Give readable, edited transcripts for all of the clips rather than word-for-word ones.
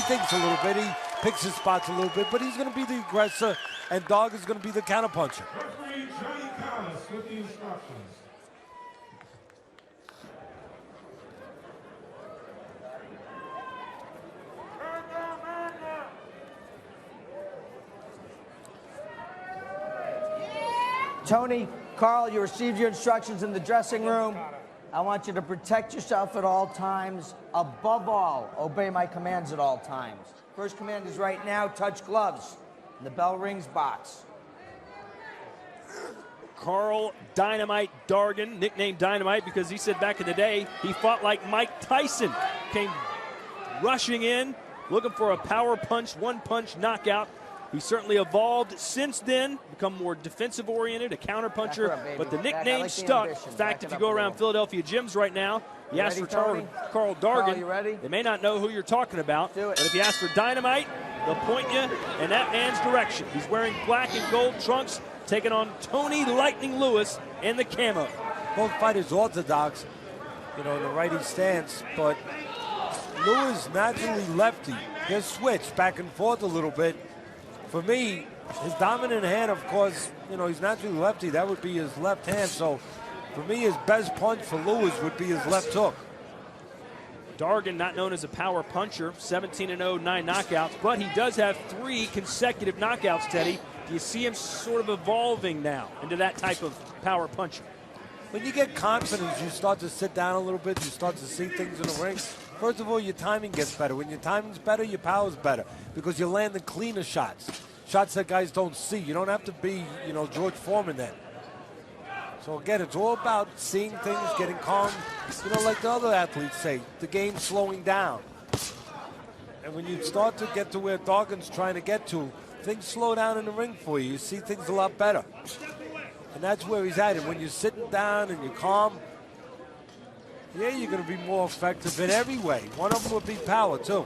He thinks a little bit. He picks his spots a little bit, but he's going to be the aggressor, and Dargan is going to be the counterpuncher. Referee Karl with the instructions. Tony, Karl, you received your instructions in the dressing room. I want you to protect yourself at all times. Above all, obey my commands at all times. First command is right now, touch gloves. And the bell rings, box. Karl Dynamite Dargan, nicknamed Dynamite because he said back in the day he fought like Mike Tyson. Came rushing in, looking for a power punch, one-punch knockout. He certainly evolved since then, become more defensive-oriented, a counterpuncher, but the nickname stuck. In fact, if you go around Philadelphia gyms right now, you ask for Karl Dargan, they may not know who you're talking about, but if you ask for Dynamite, they'll point you in that man's direction. He's wearing black and gold trunks, taking on Tony Lightning Lewis in the camo. Both fighters orthodox, in the righty stance, but Lewis naturally lefty. He'll switch back and forth a little bit. For me, his dominant hand, of course, he's naturally lefty. That would be his left hand. So, for me, his best punch for Lewis would be his left hook. Dargan, not known as a power puncher, 17-0, 9 knockouts, but he does have 3 consecutive knockouts, Teddy. Do you see him sort of evolving now into that type of power puncher? When you get confidence, you start to sit down a little bit. You start to see things in the ring. First of all, your timing gets better. When your timing's better, your power's better because you're landing cleaner shots. Shots that guys don't see. You don't have to be, George Foreman then. So again, it's all about seeing things, getting calm. Like the other athletes say, the game's slowing down. And when you start to get to where Dargan's trying to get to, things slow down in the ring for you. You see things a lot better. And that's where he's at. And when you're sitting down and you're calm, yeah, you're going to be more effective in every way. One of them would be power, too.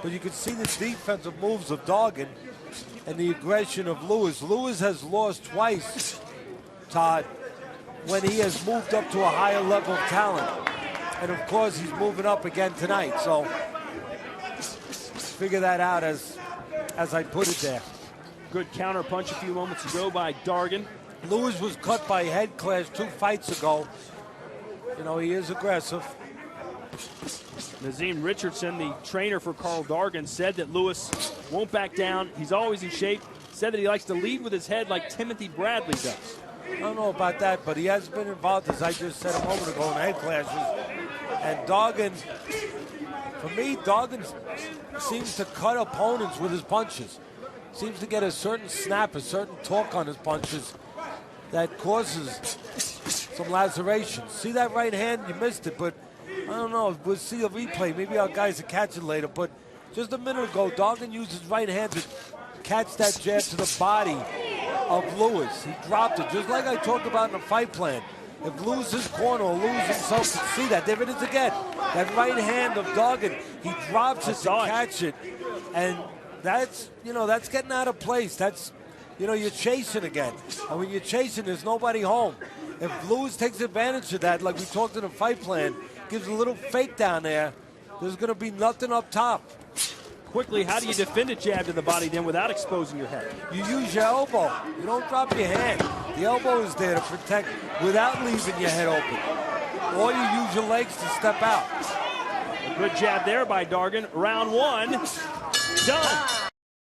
But you can see the defensive moves of Dargan and the aggression of Lewis. Lewis has lost twice, Todd, when he has moved up to a higher level of talent. And, of course, he's moving up again tonight. So figure that out as I put it there. Good counter punch a few moments ago by Dargan. Lewis was cut by head clash 2 fights ago. He is aggressive. Nazim Richardson, the trainer for Karl Dargan, said that Lewis won't back down. He's always in shape. Said that he likes to lead with his head like Timothy Bradley does. I don't know about that, but he has been involved, as I just said a moment ago, in head clashes. And Dargan, for me, Dargan seems to cut opponents with his punches. Seems to get a certain snap, a certain torque on his punches that causes some lacerations. See that right hand? You missed it, but I don't know. We'll see a replay. Maybe our guys will catch it later. But just a minute ago, Dargan used his right hand to catch that jab to the body of Lewis. He dropped it, just like I talked about in the fight plan. If Lewis's corner or Lewis himself could see that, there it is again. That right hand of Dargan, he drops it to catch it. And that's, that's getting out of place. That's, you're chasing again. And when you're chasing, there's nobody home. If Lewis takes advantage of that, like we talked in the fight plan, gives a little fake down there, there's going to be nothing up top. Quickly, how do you defend a jab to the body then without exposing your head? You use your elbow. You don't drop your hand. The elbow is there to protect without leaving your head open. Or you use your legs to step out. A good jab there by Dargan. Round 1, done.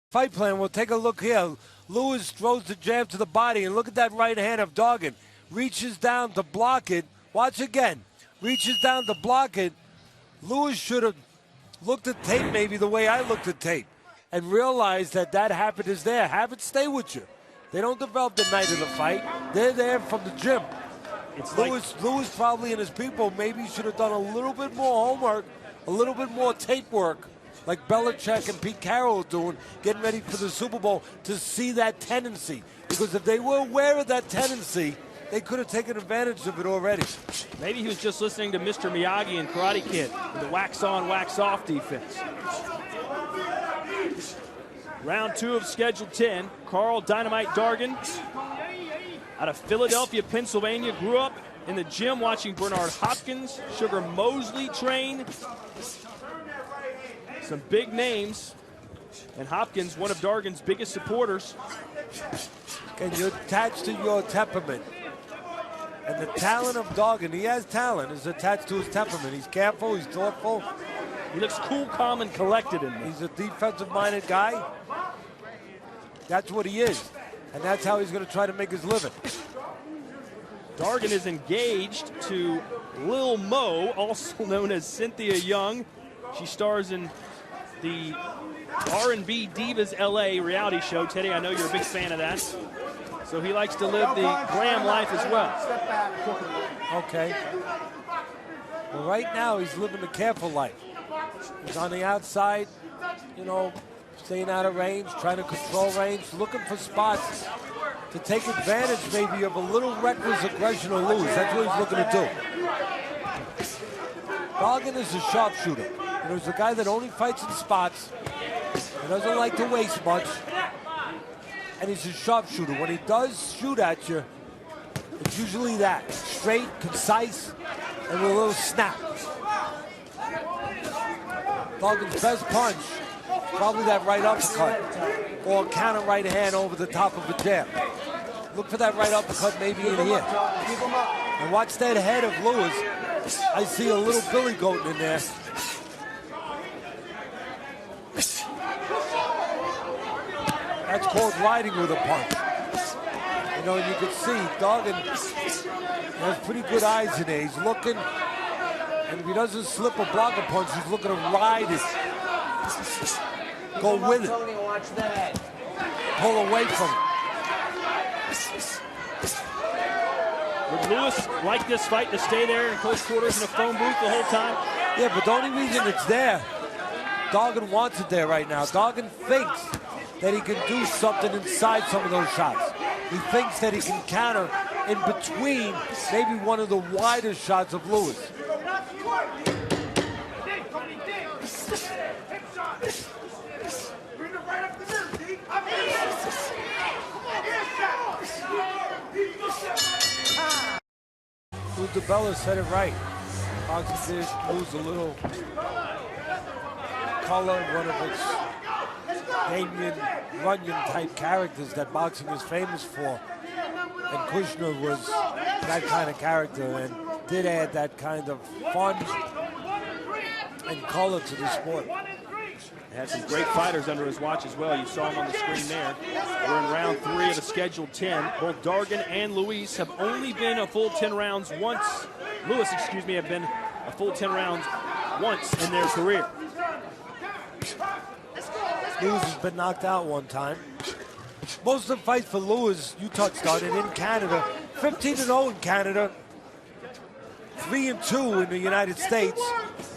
Fight plan, we'll take a look here. Lewis throws the jab to the body, and look at that right hand of Dargan. Reaches down to block it. Watch again. Reaches down to block it. Lewis should have looked at tape maybe the way I looked at tape and realized that habit is there. Have it stay with you. They don't develop the night of the fight. They're there from the gym. Lewis probably and his people maybe should have done a little bit more homework, a little bit more tape work, like Belichick and Pete Carroll are doing, getting ready for the Super Bowl, to see that tendency. Because if they were aware of that tendency, they could have taken advantage of it already. Maybe he was just listening to Mr. Miyagi and Karate Kid, with the wax on, wax off defense. Round 2 of Schedule 10. Karl Dynamite Dargan out of Philadelphia, Pennsylvania. Grew up in the gym watching Bernard Hopkins, Sugar Mosley train. Some big names. And Hopkins, one of Dargan's biggest supporters. And you're attached to your temperament. And the talent of Dargan, he has talent, is attached to his temperament. He's careful, he's thoughtful. He looks cool, calm, and collected in this. He's a defensive-minded guy. That's what he is. And that's how he's going to try to make his living. Dargan is engaged to Lil Mo, also known as Cynthia Young. She stars in the R&B Divas LA reality show. Teddy, I know you're a big fan of that. So he likes to live the glam life as well. Okay. Well, right now he's living the careful life. He's on the outside, you know, staying out of range, trying to control range, looking for spots to take advantage maybe of a little reckless aggression or lose. That's what he's looking to do. Dargan is a sharpshooter. You know, he's a guy that only fights in spots. He doesn't like to waste much. And he's a sharpshooter. When he does shoot at you, it's usually that. Straight, concise, and with a little snap. Dargan's best punch, probably that right uppercut. Or counter right hand over the top of a jab. Look for that right uppercut maybe in here. And watch that head of Lewis. I see a little billy goat in there. That's called riding with a punch. You know, you can see Dargan has pretty good eyes in there. He's looking, and if he doesn't slip or block a punch, he's looking to ride it. Go with it. Pull away from it. Would Lewis like this fight to stay there in close quarters in a phone booth the whole time? Yeah, but the only reason it's there, Dargan wants it there right now. Dargan thinks that he can do something inside some of those shots. He thinks that he can counter in between maybe one of the wider shots of Lewis. Lou DiBella said it right. Boxing did lose a little color, one of its Damien Runyon type characters that boxing is famous for. And Kushner was that kind of character and did add that kind of fun and color to the sport. Had some great fighters under his watch as well. You saw him on the screen there. We're in round 3 of the scheduled 10. Both Dargan and Luis have only been a full 10 rounds once. Lewis, excuse me, have been a full 10 rounds once in their career. Lewis has been knocked out one time. Most of the fights for Lewis, you touched on it, in Canada. 15-0 in Canada. 3-2 in the United States.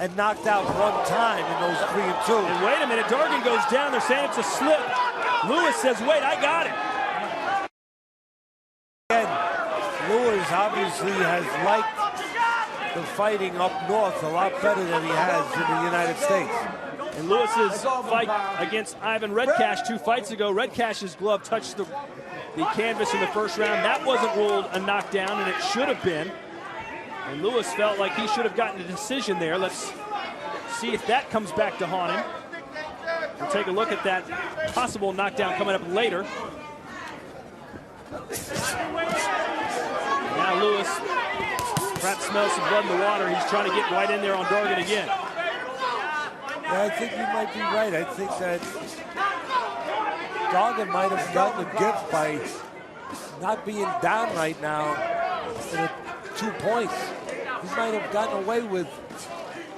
And knocked out one time in those 3-2. And wait a minute, Dargan goes down. They're saying it's a slip. Lewis says, wait, I got it. Again, Lewis obviously has liked the fighting up north a lot better than he has in the United States. And Lewis's fight against Ivan Redcash 2 fights ago, Redcash's glove touched the canvas in the first round. That wasn't ruled a knockdown, and it should have been. And Lewis felt like he should have gotten a decision there. Let's see if that comes back to haunt him. We'll take a look at that possible knockdown coming up later. Now Lewis perhaps smells some blood in the water. He's trying to get right in there on Dargan again. Yeah, I think you might be right. I think that Dargan might have gotten a gift by not being down right now in 2 points. He might have gotten away with,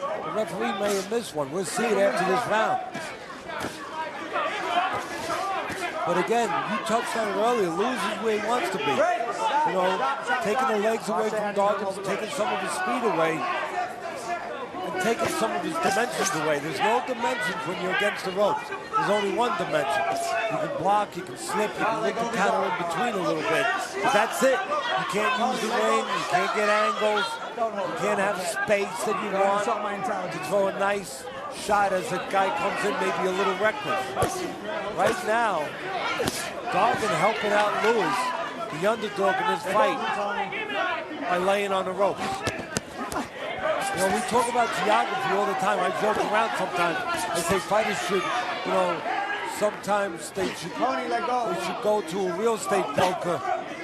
the referee may have missed one. We'll see it after this round. But again, you touched on it earlier, Lewis is where he wants to be. You know, taking the legs away from Dargan, taking some of his speed away, and taking some of his dimensions away. There's no dimensions when you're against the ropes. There's only one dimension. You can block, you can slip, you can look to counter in between a little bit. But that's it. You can't use the ring, you can't get angles, you can't have space that you want to throw a nice shot as the guy comes in maybe a little reckless. Right now, Dargan helping out Lewis, the underdog in this fight, by laying on the ropes. You know, we talk about geography all the time. I joke around sometimes. I say fighters should, you know, sometimes they should go to a real estate broker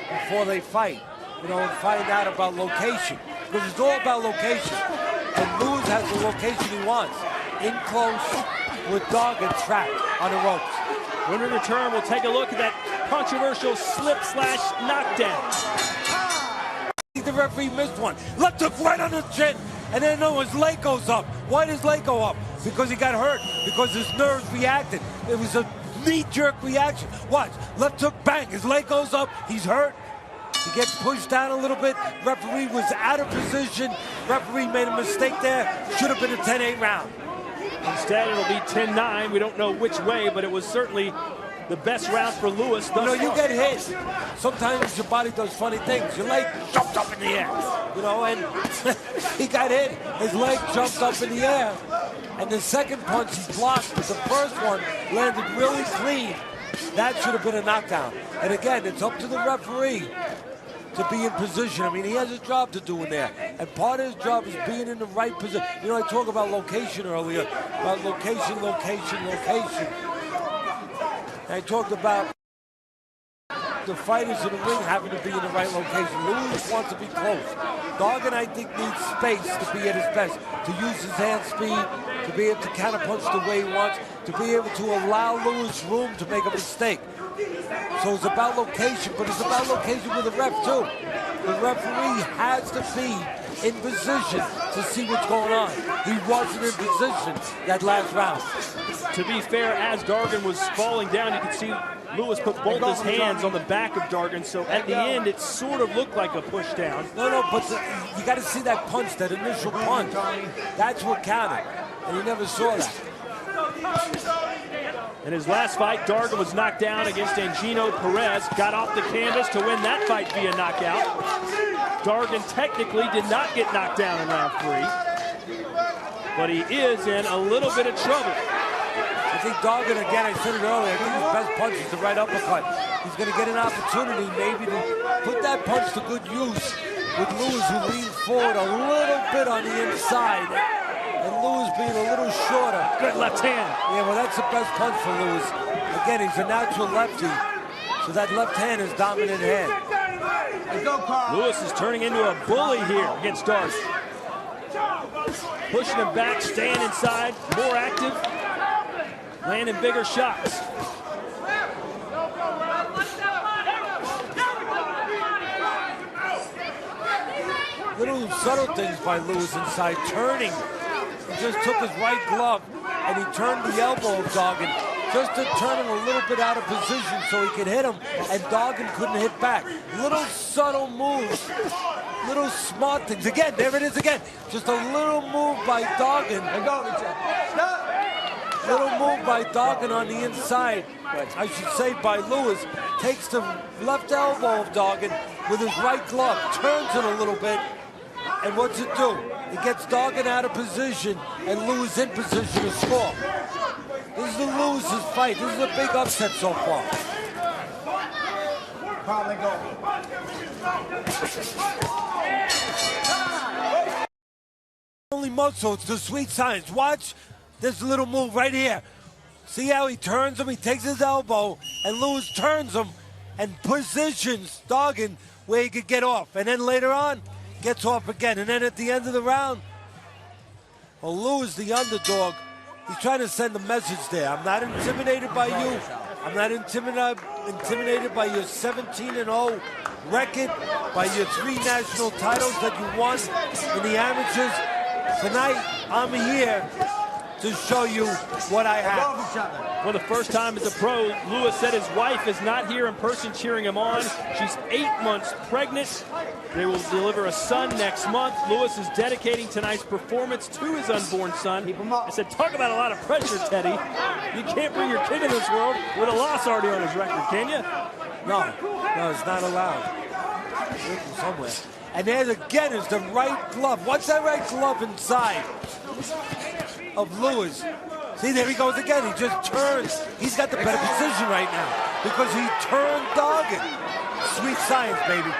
before they fight, you know, and find out about location. Because it's all about location. And Lewis has the location he wants. In close with Dargan trapped on the ropes. When we return, we'll take a look at that controversial slip/knockdown. The referee missed one. Left hook right on the chin. And then his leg goes up. Why does his leg go up? Because he got hurt. Because his nerves reacted. It was a knee-jerk reaction. Watch. Left hook, bang. His leg goes up. He's hurt. He gets pushed down a little bit. Referee was out of position. Referee made a mistake there. Should have been a 10-8 round. Instead, it'll be 10-9. We don't know which way, but it was certainly the best round for Lewis. You know, you get hit. Sometimes your body does funny things. Your leg jumped up in the air. You know, and he got hit. His leg jumped up in the air. And the second punch he blocked, but the first one landed really clean. That should have been a knockdown. And again, it's up to the referee to be in position. I mean, he has a job to do in there. And part of his job is being in the right position. You know, I talked about location earlier, about location. And I talked about the fighters in the ring having to be in the right location. Lewis wants to be close. Dargan, I think, needs space to be at his best, to use his hand speed, to be able to counterpunch the way he wants, to be able to allow Lewis room to make a mistake. So it's about location, but it's about location with the ref, too. The referee has to be in position to see what's going on. He wasn't in position that last round. To be fair, as Dargan was falling down, you could see Lewis put both his hands on the back of Dargan, so at the end, it sort of looked like a push down. No, but you got to see that punch, that initial punch. That's what counted, and he never saw that. In his last fight, Dargan was knocked down against Angino Perez, got off the canvas to win that fight via knockout. Dargan technically did not get knocked down in round 3, but he is in a little bit of trouble. I think Dargan, again, I said it earlier, I think his best punch is the right uppercut. He's going to get an opportunity maybe to put that punch to good use with Lewis, who leaned forward a little bit on the inside. And Lewis being a little shorter. Good left hand. Yeah, well, that's the best punch for Lewis. Again, he's a natural lefty, so that left hand is dominant hand. Lewis is turning into a bully here against Dargan. Pushing him back, staying inside, more active, landing bigger shots. Little subtle things by Lewis inside, turning. He just took his right glove and he turned the elbow of Dargan just to turn him a little bit out of position so he could hit him, and Dargan couldn't hit back. Little subtle moves, little smart things. Again, there it is again. Just a little move by Dargan. Little move by Dargan on the inside, I should say by Lewis. Takes the left elbow of Dargan with his right glove, turns it a little bit, and what's it do? It gets Dargan out of position and Lewis in position to score. This is the Lewis's fight. This is a big upset so far. Only muscle, it's the sweet science. Watch this little move right here. See how he turns him? He takes his elbow and Lewis turns him and positions Dargan where he could get off. And then later on, gets off again. And then at the end of the round, well, Lewis, the underdog, he's trying to send a message there. I'm not intimidated by you. I'm not intimidated by your 17-0 record, by your 3 national titles that you won in the amateurs. Tonight, I'm here to show you what I have. For the first time as a pro, Lewis said his wife is not here in person cheering him on. She's 8 months pregnant. They will deliver a son next month. Lewis is dedicating tonight's performance to his unborn son. I said, talk about a lot of pressure, Teddy. You can't bring your kid in this world with a loss already on his record, can you? No, it's not allowed. It's written somewhere. And there again is the right glove. What's that right glove inside of Lewis? See, there he goes again. He just turns. He's got the better position right now because he turned Dargan. Sweet science, baby.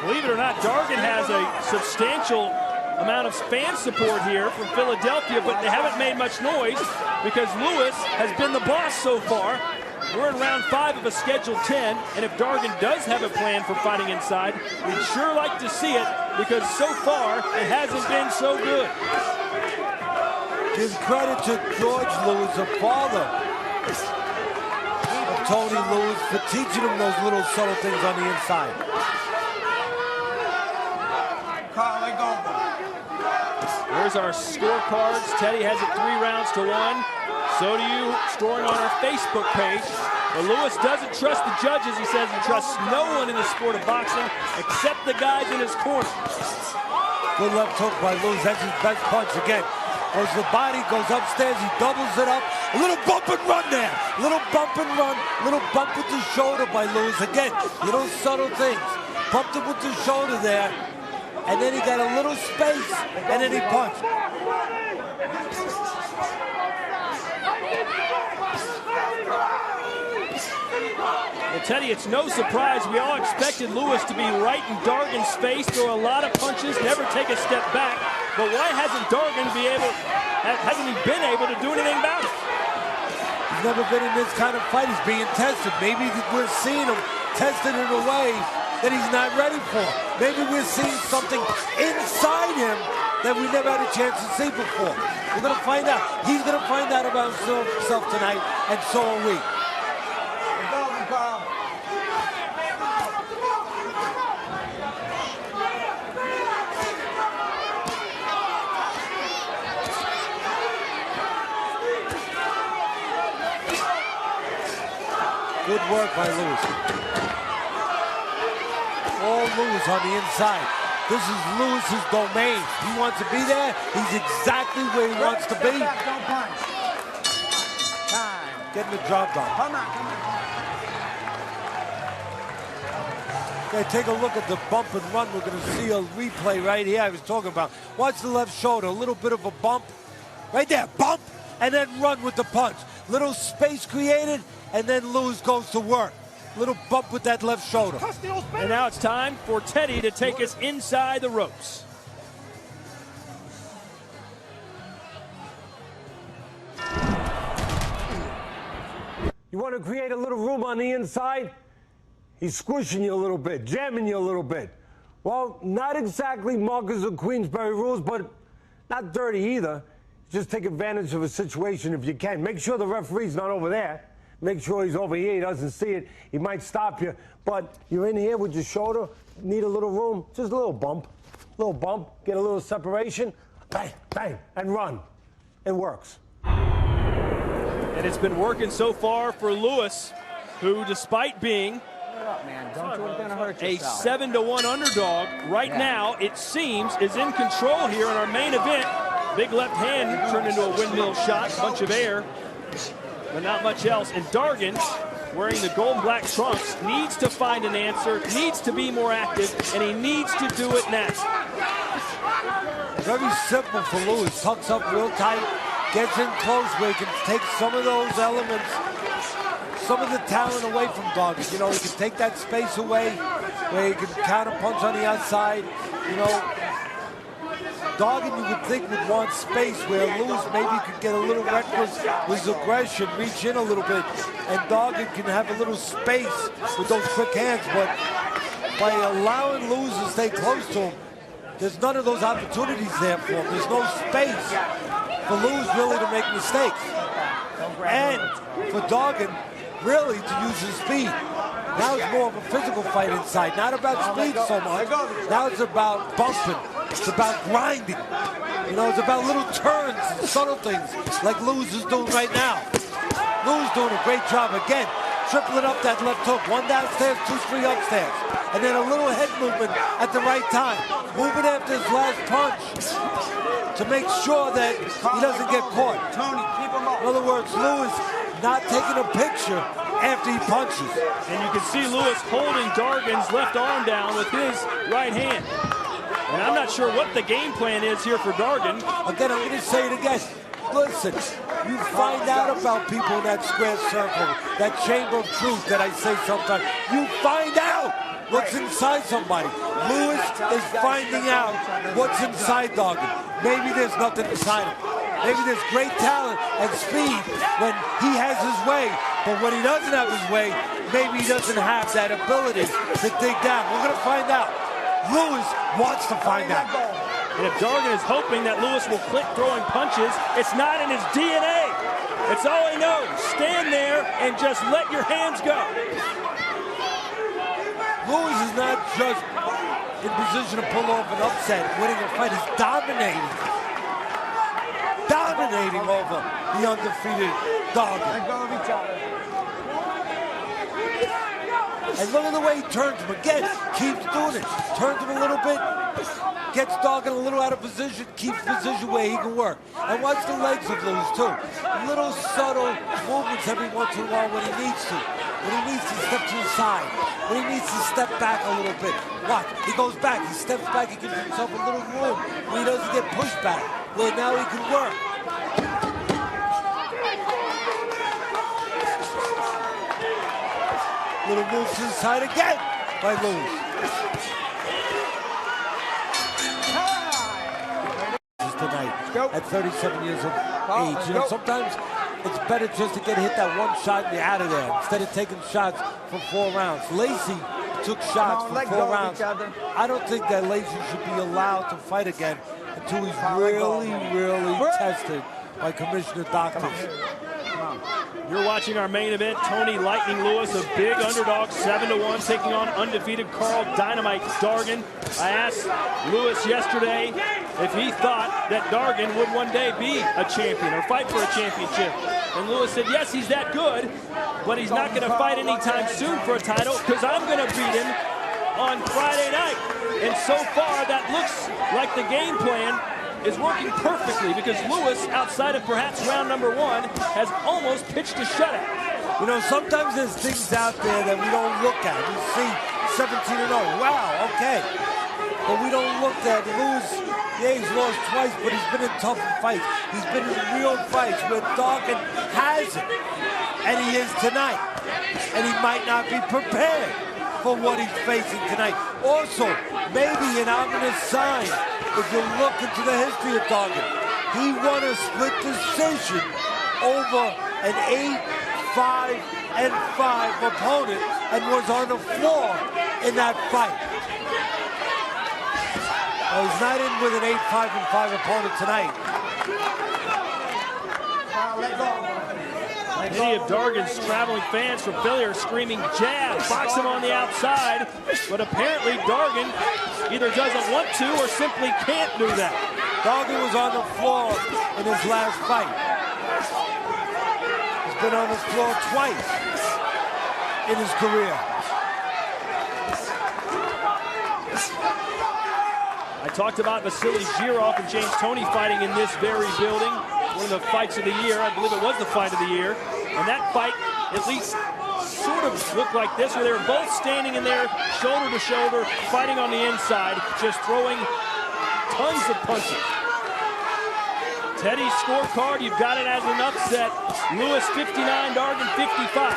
Believe it or not, Dargan has a substantial amount of fan support here from Philadelphia, but they haven't made much noise because Lewis has been the boss so far. We're in round 5 of a scheduled 10, and if Dargan does have a plan for fighting inside, we'd sure like to see it because so far it hasn't been so good. Give credit to George Lewis, the father of Tony Lewis, for teaching him those little subtle things on the inside. Karl, let go. Here's our scorecards. Teddy has it 3 rounds to 1. So do you, scoring on our Facebook page. But Lewis doesn't trust the judges. He says he trusts no one in the sport of boxing except the guys in his corner. Good left hook by Lewis. That's his best punch again. Goes the body, goes upstairs, he doubles it up. A little bump and run there. Little bump and run. Little bump with the shoulder by Lewis. Again, little subtle things. Bumped him with the shoulder there. And then he got a little space, and then he punched. Well, Teddy, it's no surprise. We all expected Lewis to be right in Dargan's face, throw a lot of punches, never take a step back. But why hasn't Dargan been able to do anything about it? He's never been in this kind of fight. He's being tested. Maybe we're seeing him tested in a way that he's not ready for. Maybe we're seeing something inside him that we never had a chance to see before. We're going to find out. He's going to find out about himself tonight, and so are we. Good work by Lewis. All Lewis on the inside. This is Lewis's domain. He wants to be there. He's exactly where he wants to be. Don't punch. Time. Getting the job done. Come on. Okay, take a look at the bump and run. We're going to see a replay right here I was talking about. Watch the left shoulder. A little bit of a bump. Right there. Bump. And then run with the punch. Little space created. And then Lewis goes to work. Little bump with that left shoulder. And now it's time for Teddy to take us inside the ropes. You want to create a little room on the inside? He's squishing you a little bit, jamming you a little bit. Well, not exactly Marcus or Queensberry rules, but not dirty either. Just take advantage of a situation if you can. Make sure the referee's not over there. Make sure he's over here. He doesn't see it. He might stop you. But you're in here with your shoulder. Need a little room. Just a little bump. Little bump. Get a little separation. Bang, bang, and run. It works. And it's been working so far for Lewis, who, despite being a 7-1 underdog, right now, it seems, is in control here in our main event. Big left hand turned into a windmill shot, bunch of air, but not much else. And Dargan, wearing the gold and black trunks, needs to find an answer, needs to be more active, and he needs to do it now. Very simple for Lewis. Tucks up real tight, gets in close where he can take some of those elements, some of the talent away from Dargan. You know, he can take that space away where he can counter punch on the outside. You know, Dargan, you would think, would want space where Lewis maybe could get a little reckless with his aggression, reach in a little bit, and Dargan can have a little space with those quick hands. But by allowing Lewis to stay close to him, there's none of those opportunities there for him. There's no space for Lewis really to make mistakes. And for Dargan really to use his speed. Now it's more of a physical fight inside, not about speed so much. Now it's about bumping. It's about grinding. You know, it's about little turns and subtle things like Lewis is doing right now. Lewis doing a great job again, tripling up that left hook. One downstairs, 2-3 upstairs. And then a little head movement at the right time. Moving after his last punch to make sure that he doesn't get caught. Tony, keep him up. In other words, Lewis not taking a picture after he punches. And you can see Lewis holding Dargan's left arm down with his right hand. And I'm not sure what the game plan is here for Dargan. Again, I'm going to say it again. Listen, you find out about people in that square circle, that chamber of truth that I say sometimes. You find out what's inside somebody. Lewis is finding out what's inside Dargan. Maybe there's nothing inside him. Maybe there's great talent and speed when he has his way, but when he doesn't have his way, maybe he doesn't have that ability to dig down. We're going to find out. Lewis wants to find out. And if Dargan is hoping that Lewis will quit throwing punches, it's not in his DNA. It's all he knows. Stand there and just let your hands go. Lewis is not just in position to pull off an upset, winning a fight. He's dominating over the undefeated Dargan. Let go of each other. And look at the way he turns him again. Keeps doing it. Turns him a little bit. Gets Dargan a little out of position. Keeps position where he can work. And watch the legs of Lewis too. Little subtle movements every once in a while when he needs to. When he needs to step to the side. When he needs to step back a little bit. Watch. He goes back. He steps back. He gives himself a little room where he doesn't get pushed back. Where now he can work. Little move to the side again by Lewis. Tonight, at 37 years of age, you know, sometimes it's better just to get hit that one shot and you're out of there instead of taking shots for 4 rounds. Lacey took shots for 4 rounds. I don't think that Lacey should be allowed to fight again until he's really tested by Commissioner Doctors. You're watching our main event. Tony Lightning Lewis, a big underdog, 7-1, taking on undefeated Karl Dynamite Dargan. I asked Lewis yesterday if he thought that Dargan would one day be a champion or fight for a championship. And Lewis said, yes, he's that good, but he's not going to fight anytime soon for a title because I'm going to beat him on Friday night. And so far, that looks like the game plan is working perfectly because Lewis, outside of perhaps round number 1, has almost pitched a shutout. You know, sometimes there's things out there that we don't look at. We see 17-0. Wow, okay. But we don't look at Lewis. Yeah, he's lost twice, but he's been in tough fights. He's been in real fights where Dargan has it. And he is tonight. And he might not be prepared for what he's facing tonight. Also, maybe an ominous sign. If you look into the history of Dargan, he won a split decision over an 8-5-5 opponent and was on the floor in that fight. Well, he's not in with an 8-5-5 opponent tonight. Many of Dargan's traveling fans from Philly are screaming jab, box him on the outside, but apparently Dargan either doesn't want to or simply can't do that. Dargan was on the floor in his last fight. He's been on the floor twice in his career. I talked about Vasily Girov and James Toney fighting in this very building. One of the fights of the year. I believe it was the fight of the year. And that fight, at least, sort of looked like this, where they were both standing in there, shoulder to shoulder, fighting on the inside, just throwing tons of punches. Teddy's scorecard, you've got it as an upset. Lewis 59, Dargan 55.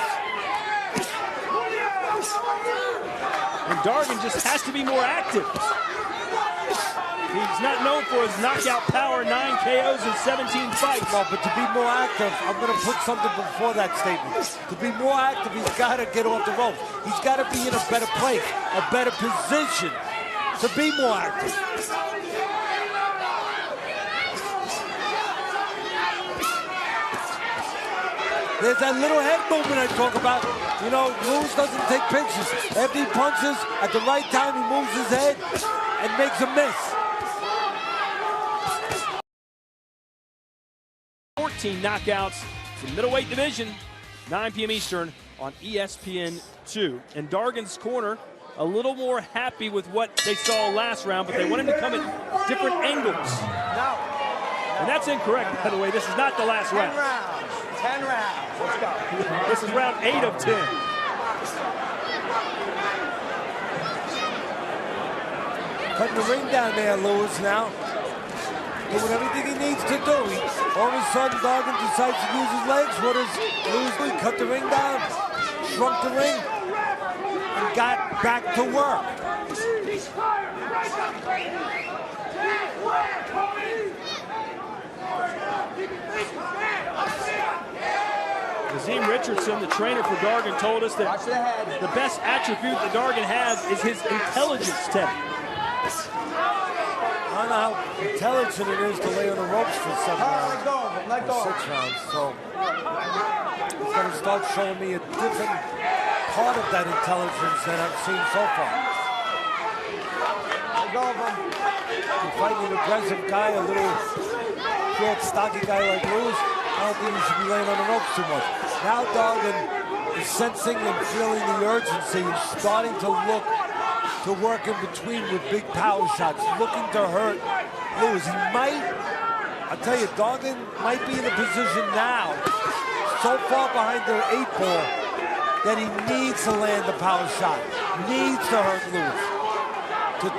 And Dargan just has to be more active. He's not known for his knockout power, 9 KOs in 17 fights. No, but to be more active, I'm going to put something before that statement. To be more active, he's got to get off the ropes. He's got to be in a better place, a better position to be more active. There's that little head movement I talk about. You know, Lewis doesn't take pictures. After he punches, at the right time, he moves his head and makes a miss. 14 knockouts in the middleweight division, 9 p.m. Eastern on ESPN2. And Dargan's corner, a little more happy with what they saw last round, but they want him to come at different angles. No. And that's incorrect, by the way. This is not the last round. 10 rounds. Let's go. This is round 8 of 10. Cutting the ring down there, Lewis, now. Doing everything he needs to do. All of a sudden, Dargan decides to use his legs. What does Lewis do? Cut the ring down, shrunk the ring, and got back to work. Nazim Richardson, the trainer for Dargan, told us that Watch the head. the best attribute that Dargan has is his intelligence, Teddy. I don't know how intelligent it is to lay on the ropes for 7 rounds. Let go of him. Let go of 6 him. rounds. So he's going to start showing me a different part of that intelligence than I've seen so far. Let go of him. You're fighting an aggressive guy, a little short, stocky guy like Lewis. I don't think you should be laying on the ropes too much. Now Dargan is sensing and feeling the urgency and starting to look to work in between with big power shots, looking to hurt Lewis. He might, I'll tell you, Dargan might be in a position now, so far behind the 8 ball, that he needs to land the power shot, needs to hurt Lewis to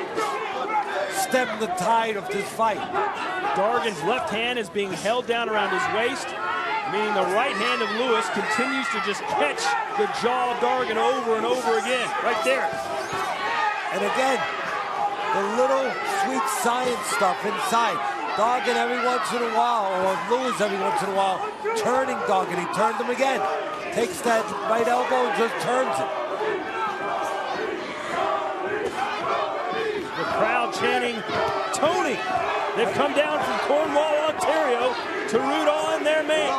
stem the tide of this fight. Dargan's left hand is being held down around his waist, meaning the right hand of Lewis continues to just catch the jaw of Dargan over and over again, right there. And again, the little sweet science stuff inside. Dargan every once in a while, or Lewis every once in a while, turning Dargan. He turned him again. Takes that right elbow and just turns it. The crowd chanting, Tony! They've come down from Cornwall, Ontario to root on their man.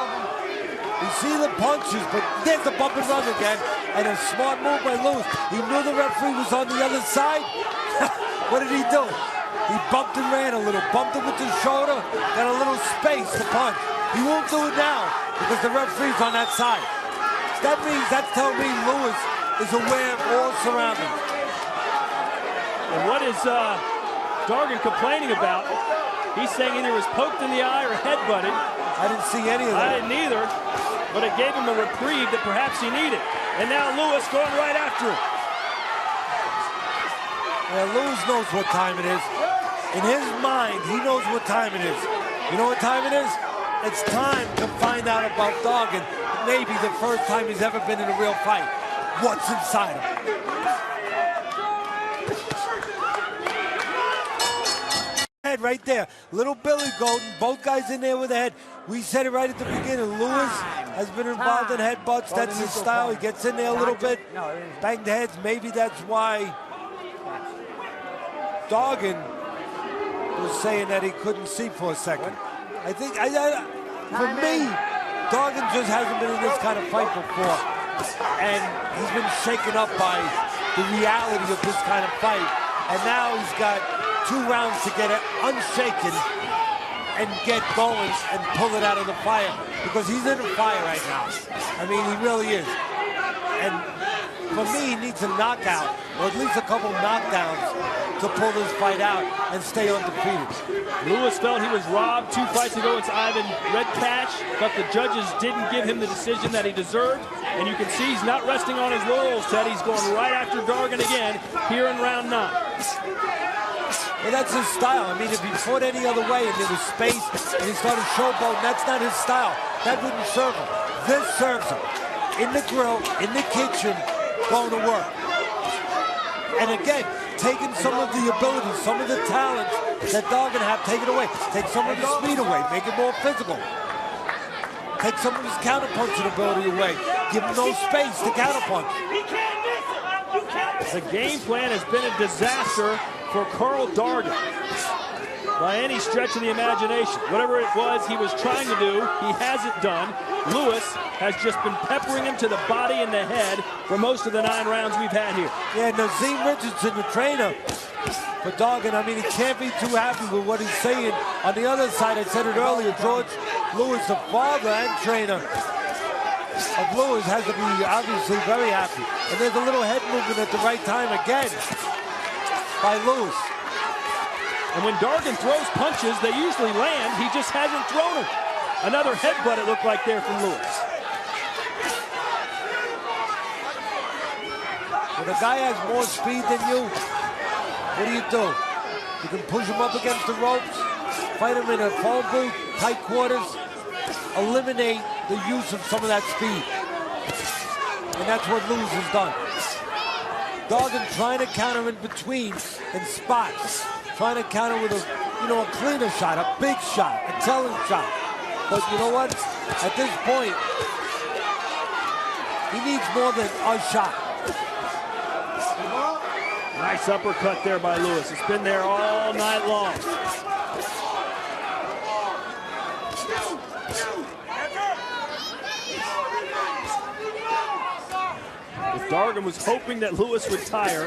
You see the punches, but there's the bump and run again. And a smart move by Lewis. He knew the referee was on the other side. What did he do? He bumped and ran a little. Bumped it with his shoulder. Got a little space to punch. He won't do it now because the referee's on that side. That means, that's telling me Lewis is aware of all surroundings. And what is Dargan complaining about? He's saying either was poked in the eye or headbutted. I didn't see any of that. I didn't either, but it gave him a reprieve that perhaps he needed. And now Lewis going right after him. Yeah, Lewis knows what time it is. In his mind, he knows what time it is. You know what time it is? It's time to find out about Dargan. Maybe the first time he's ever been in a real fight. What's inside him? Head right there. Little Billy Golden, both guys in there with the head. We said it right at the beginning. Lewis has been involved in headbutts. That's his style. He gets in there a little bit, bang the heads. Maybe that's why Dargan was saying that he couldn't see for a second. I think, for me, Dargan just hasn't been in this kind of fight before. And he's been shaken up by the reality of this kind of fight. And now he's got 2 rounds to get it unshaken and get going and pull it out of the fire, because he's in the fire right now. I mean, he really is. And for me, he needs a knockout, or at least a couple knockdowns to pull this fight out and stay undefeated. Lewis felt he was robbed 2 fights ago against Ivan Redkach, but the judges didn't give him the decision that he deserved. And you can see he's not resting on his laurels, Ted. He's going right after Dargan again here in round 9. Well, that's his style. I mean, if he fought any other way and there was space and he started showboating, that's not his style. That wouldn't serve him. This serves him. In the grill, in the kitchen, going to work. And again, taking some of the abilities, some of the talents that Dargan have, take it away. Take some of the speed away, make it more physical. Take some of his counterpunching ability away. Give him no space to counterpunch. The game plan has been a disaster for Karl Dargan by any stretch of the imagination. Whatever it was he was trying to do, he hasn't done. Lewis has just been peppering him to the body and the head for most of the 9 rounds we've had here. Yeah, Nazim Richardson, the trainer for Dargan, I mean, he can't be too happy with what he's saying. On the other side, I said it earlier, George Lewis, the father and trainer of Lewis, has to be obviously very happy. And there's a little head movement at the right time again by Lewis. And when Dargan throws punches, they usually land. He just hasn't thrown them. Another headbutt, it looked like there from Lewis. When a guy has more speed than you, what do? You can push him up against the ropes, fight him in a phone booth, tight quarters, eliminate the use of some of that speed. And that's what Lewis has done. Dargan trying to counter in between in spots. Trying to counter with a cleaner shot, a big shot, a telling shot. But you know what? At this point, he needs more than a shot. Nice uppercut there by Lewis. It's been there all night long. If Dargan was hoping that Lewis would tire,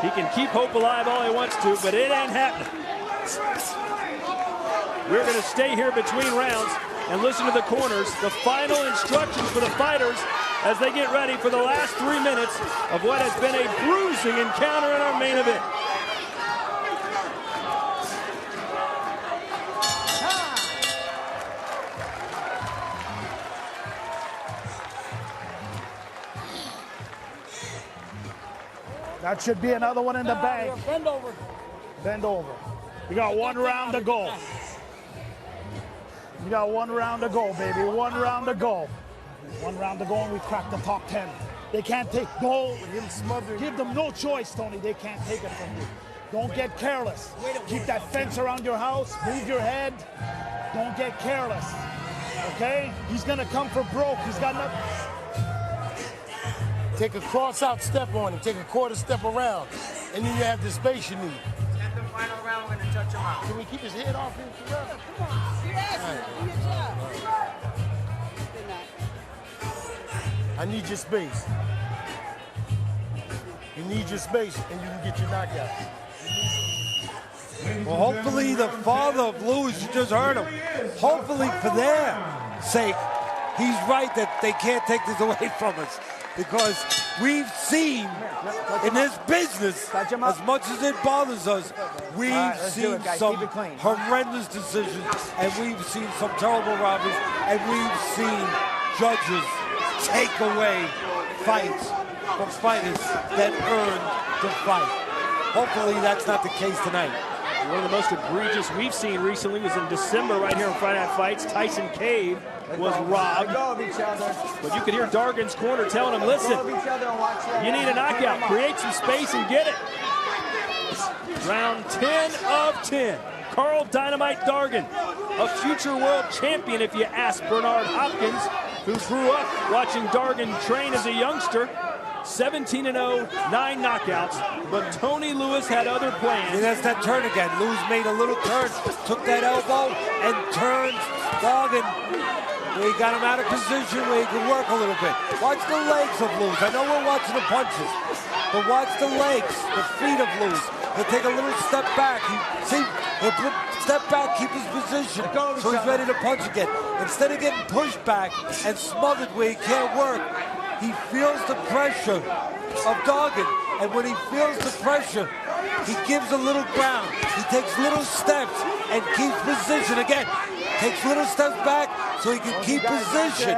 he can keep hope alive all he wants to, but it ain't happening. We're going to stay here between rounds and listen to the corners, the final instructions for the fighters as they get ready for the last 3 minutes of what has been a bruising encounter in our main event. That should be another one in the bag. Bend over. Bend over. We got 1 round to go. We got 1 round to go, baby. 1 round to go. 1 round to go, and we crack the top 10. They can't take no. Give them no choice, Tony. They can't take it from you. Don't get careless. Keep that fence around your house. Move your head. Don't get careless. Okay? He's gonna come for broke. He's got nothing. Take a cross-out step on him. Take a quarter step around. And then you have the space you need. At the final round, we're going to touch him out. Can we keep his head off him? Come on. Yes. Do your job. I need your space. You need your space, and you can get your knockout. Well, hopefully the father of Lewis, you just heard him, hopefully for their sake, he's right that they can't take this away from us. Because we've seen in this business, as much as it bothers us, we've seen some horrendous decisions, and we've seen some terrible robberies, and we've seen judges take away fights from fighters that earned the fight. Hopefully that's not the case tonight. One of the most egregious we've seen recently was in December right here on Friday Night Fights. Tyson Cave was robbed. But you could hear Dargan's corner telling him, listen, you need a knockout. Create some space and get it. Round 10 of 10. Karl Dynamite Dargan, a future world champion if you ask Bernard Hopkins, who grew up watching Dargan train as a youngster. 17-0, 9 knockouts, but Tony Lewis had other plans. And that's that turn again. Lewis made a little turn, took that elbow, and turned Dargan. He got him out of position where he could work a little bit. Watch the legs of Lewis. I know we're watching the punches, but watch the legs, the feet of Lewis. He'll take a little step back. He'll step back, keep his position, so he's ready to punch again. Instead of getting pushed back and smothered where he can't work, he feels the pressure of Dargan, and when he feels the pressure, he gives a little ground. He takes little steps and keeps position again. Takes little steps back so he can keep position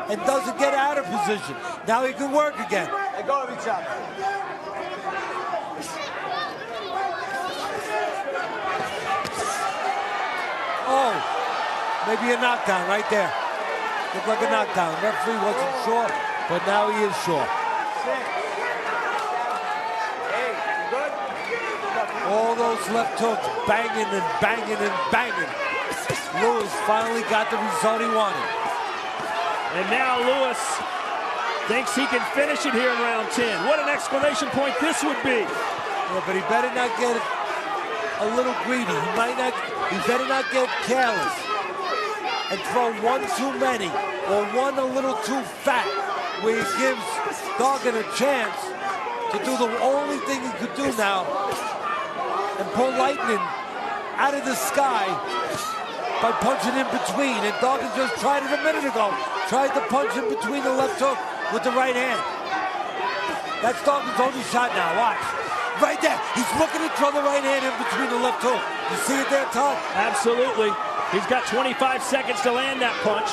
and doesn't get out of position. Now he can work again. They go of each other. Oh, maybe a knockdown right there. Looked like a knockdown. Referee wasn't sure, but now he is sure. All those left hooks banging and banging and banging. Lewis finally got the result he wanted. And now Lewis thinks he can finish it here in round 10. What an exclamation point this would be. Yeah, but he better not get a little greedy. He better not get careless and throw one too many or one a little too fat, where he gives Dargan a chance to do the only thing he could do now and pull lightning out of the sky by punching in between. And Dargan just tried it a minute ago. Tried to punch in between the left hook with the right hand. That's Dargan's only shot now. Watch. Right there. He's looking to throw the right hand in between the left hook. You see it there, Todd? Absolutely. He's got 25 seconds to land that punch,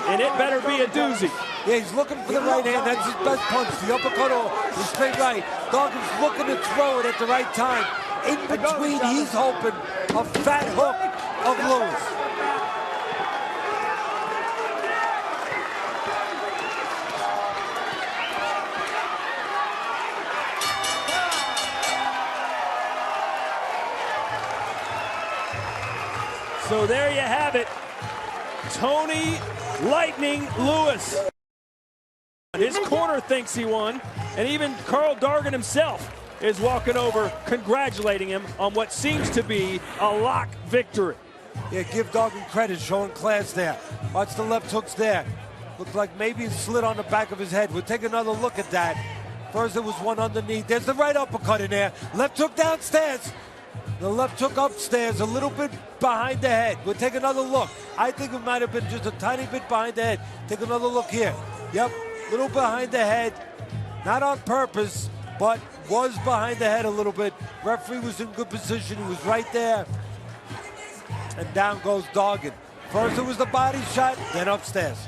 and it better be a doozy. Yeah, he's looking for the right hand. That's his best punch. The uppercut or the straight right. Dargan's looking to throw it at the right time. In between, he's hoping a fat hook of Lewis. So there you have it. Tony Lightning Lewis. His corner thinks he won, and even Karl Dargan himself is walking over, congratulating him on what seems to be a lock victory. Yeah, give Dargan credit, showing class there. Watch the left hooks there. Looked like maybe it slid on the back of his head. We'll take another look at that. First, there was one underneath. There's the right uppercut in there. Left hook downstairs. The left hook upstairs, a little bit behind the head. We'll take another look. I think it might have been just a tiny bit behind the head. Take another look here. Yep, little behind the head. Not on purpose, but was behind the head a little bit. Referee was in good position. He was right there. And down goes Dargan. First it was the body shot, then upstairs.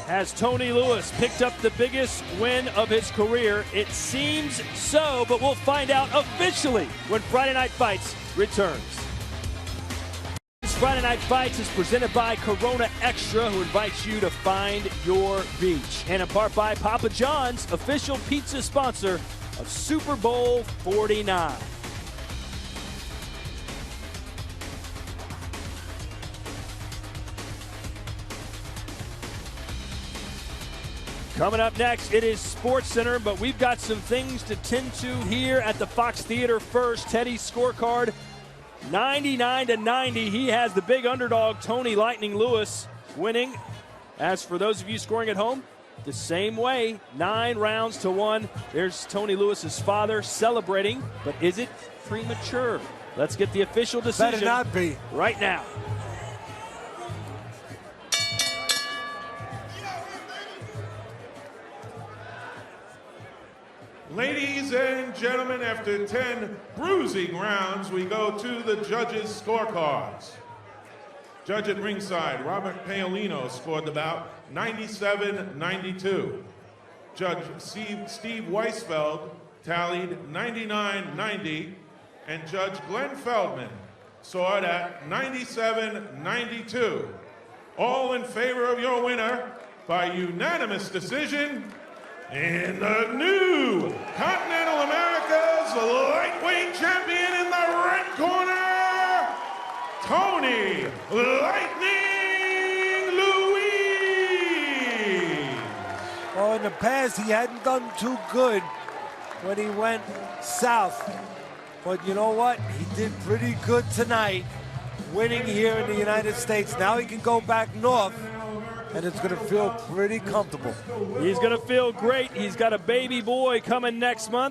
Has Tony Lewis picked up the biggest win of his career? It seems so, but we'll find out officially when Friday Night Fights returns. This Friday Night Fights is presented by Corona Extra, who invites you to find your beach. And in part by Papa John's, official pizza sponsor of Super Bowl 49. Coming up next, it is Sports Center, but we've got some things to tend to here at the Fox Theater first. Teddy's scorecard, 99-90. He has the big underdog, Tony Lightning Lewis, winning. As for those of you scoring at home, the same way, 9 rounds to 1. There's Tony Lewis's father celebrating, but is it premature? Let's get the official decision. Better not be. Right now. Ladies and gentlemen, after 10 bruising rounds, we go to the judges' scorecards. Judge at ringside, Robert Paolino, scored the bout 97-92. Judge Steve Weisfeld tallied 99-90, and Judge Glenn Feldman saw it at 97-92. All in favor of your winner by unanimous decision. In the new Continental America's lightweight champion in the right corner, Tony Lightning Lewis. Oh, in the past, he hadn't done too good when he went south. But you know what? He did pretty good tonight, winning here in the United States. Now he can go back north, and it's going to feel pretty comfortable. He's going to feel great. He's got a baby boy coming next month.